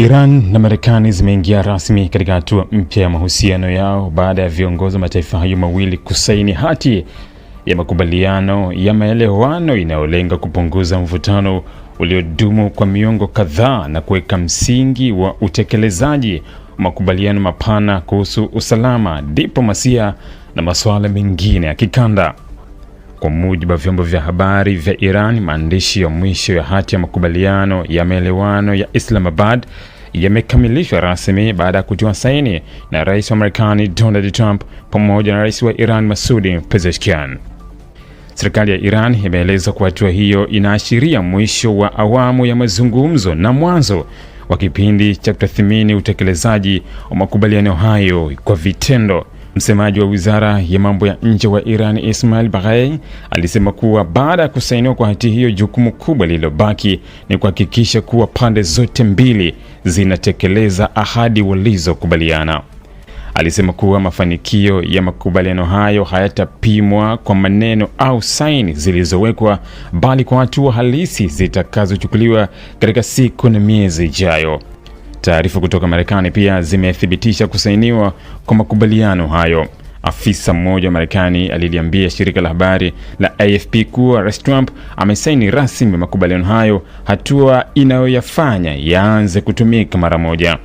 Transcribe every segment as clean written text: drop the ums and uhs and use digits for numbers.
Iran na Marekani zimeingia rasmi katika hatua mpya ya mahusiano yao baada ya viongozi wa mataifa hayo mawili kusaini hati ya makubaliano ya maelewano inayolenga kupunguza mvutano uliodumu kwa miongo kadhaa na kuweka msingi wa utekelezaji wa makubaliano mapana kuhusu usalama, diplomasia na masuala mengine ya kikanda. Kwa mujibu wa vyombo vya habari vya Iran, maandishi ya mwisho ya hati ya makubaliano ya maelewano ya Islamabad yamekamilishwa rasmi baada ya kutiwa saini na Rais wa Marekani Donald Trump pamoja na Rais wa Iran Masoud Pezeshkian. Serikali ya Iran imeeleza kuwa hatua hiyo inaashiria mwisho wa awamu ya mazungumzo na mwanzo wa kipindi cha kutathmini utekelezaji wa makubaliano hayo kwa vitendo. Msemaji wa Wizara ya Mambo ya Nje wa Iran Ismail Baghai alisema kuwa baada ya kusainiwa kwa hati hiyo, jukumu kubwa lililobaki ni kuhakikisha kuwa pande zote mbili zinatekeleza ahadi walizokubaliana. Alisema kuwa mafanikio ya makubaliano hayo hayatapimwa kwa maneno au saini zilizowekwa, bali kwa hatua halisi zitakazochukuliwa katika siku na miezi ijayo. Taarifa kutoka Marekani pia zimethibitisha kusainiwa kwa makubaliano hayo. Afisa mmoja wa Marekani aliliambia shirika la habari la AFP kuwa Rais Trump amesaini rasmi makubaliano hayo, hatua inayoyafanya yaanze kutumika mara moja.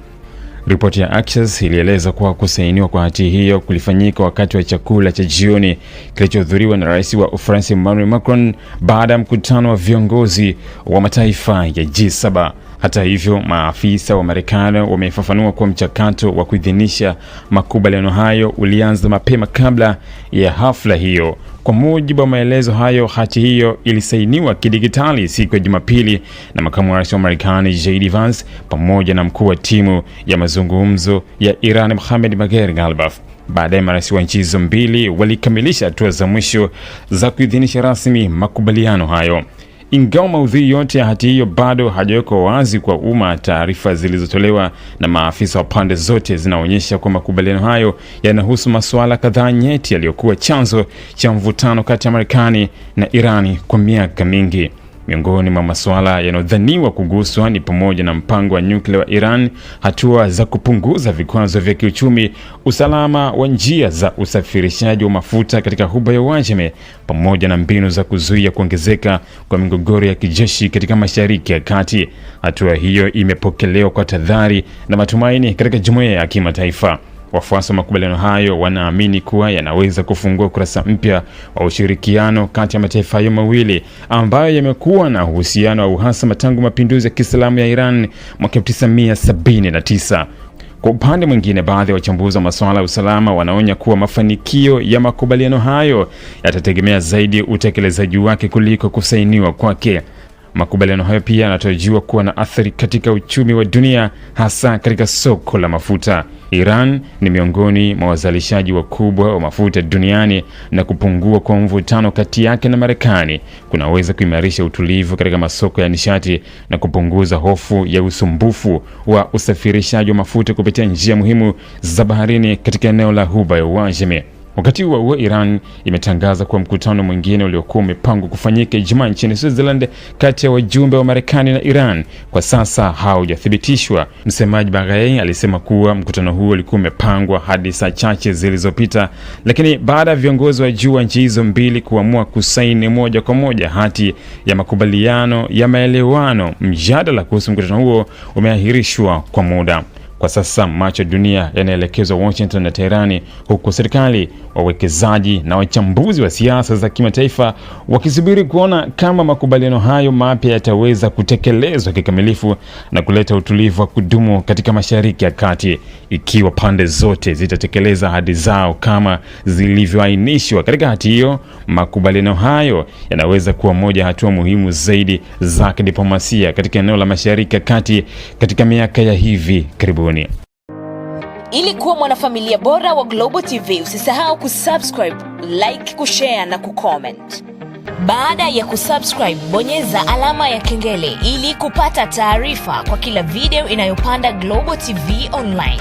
Ripoti ya Axios ilieleza kuwa kusainiwa kwa hati hiyo kulifanyika wakati wa chakula cha jioni kilichohudhuriwa na Rais wa Ufaransa Emmanuel Macron baada ya mkutano wa viongozi wa mataifa ya G7. Hata hivyo, maafisa wa Marekani wamefafanua kuwa mchakato wa kuidhinisha makubaliano hayo ulianza mapema kabla ya hafla hiyo. Kwa mujibu wa maelezo hayo, hati hiyo ilisainiwa kidigitali siku ya Jumapili na makamu wa rais wa Marekani JD Vance pamoja na mkuu wa timu ya mazungumzo ya Iran Mohammad Bagher Ghalibaf. Baadaye marais wa nchi hizo mbili walikamilisha hatua za mwisho za kuidhinisha rasmi makubaliano hayo. Ingawa maudhui yote ya hati hiyo bado hajawekwa wazi kwa umma, taarifa zilizotolewa na maafisa wa pande zote zinaonyesha kwa makubaliano hayo yanahusu masuala kadhaa nyeti yaliyokuwa chanzo cha mvutano kati ya Marekani na Irani kwa miaka mingi. Miongoni mwa masuala yanayodhaniwa kuguswa ni pamoja na mpango wa nyuklia wa Iran, hatua za kupunguza vikwazo vya kiuchumi, usalama wa njia za usafirishaji wa mafuta katika Ghuba ya Uajemi, pamoja na mbinu za kuzuia kuongezeka kwa migogoro ya kijeshi katika Mashariki ya Kati. Hatua hiyo imepokelewa kwa tahadhari na matumaini katika jumuiya ya kimataifa. Wafuasi wa makubaliano hayo wanaamini kuwa yanaweza kufungua kurasa mpya wa ushirikiano kati ya mataifa hayo mawili ambayo yamekuwa na uhusiano wa uhasama tangu mapinduzi ya Kiislamu ya Iran mwaka 1979. Kwa upande mwingine, baadhi ya wachambuzi wa masuala ya usalama wanaonya kuwa mafanikio ya makubaliano hayo yatategemea zaidi utekelezaji wake kuliko kusainiwa kwake. Makubaliano hayo pia yanatarajiwa kuwa na athari katika uchumi wa dunia, hasa katika soko la mafuta. Iran ni miongoni mwa wazalishaji wakubwa wa mafuta duniani, na kupungua kwa mvutano kati yake na Marekani kunaweza kuimarisha utulivu katika masoko ya nishati na kupunguza hofu ya usumbufu wa usafirishaji wa mafuta kupitia njia muhimu za baharini katika eneo la Ghuba ya Uajemi. Wakati huo Iran imetangaza kuwa mkutano mwingine uliokuwa umepangwa kufanyika Ijumaa nchini Switzerland kati ya wajumbe wa Marekani na Iran kwa sasa haujathibitishwa. Msemaji Baghai alisema kuwa mkutano huo ulikuwa umepangwa hadi saa chache zilizopita, lakini baada ya viongozi wa juu wa nchi hizo mbili kuamua kusaini moja kwa moja hati ya makubaliano ya maelewano, mjadala kuhusu mkutano huo umeahirishwa kwa muda. Kwa sasa macho ya dunia yanaelekezwa Washington na Teherani, huku serikali, wawekezaji na wachambuzi wa siasa za kimataifa wakisubiri kuona kama makubaliano hayo mapya yataweza kutekelezwa kikamilifu na kuleta utulivu wa kudumu katika Mashariki ya Kati. Ikiwa pande zote zitatekeleza ahadi zao kama zilivyoainishwa katika hati hiyo, makubaliano hayo yanaweza kuwa moja ya hatua muhimu zaidi za kidiplomasia katika eneo la Mashariki ya Kati katika miaka ya hivi karibuni. Ili kuwa mwanafamilia bora wa Global TV, usisahau kusubscribe, like, kushare na kucomment. Baada ya kusubscribe, bonyeza alama ya kengele ili kupata taarifa kwa kila video inayopanda Global TV Online.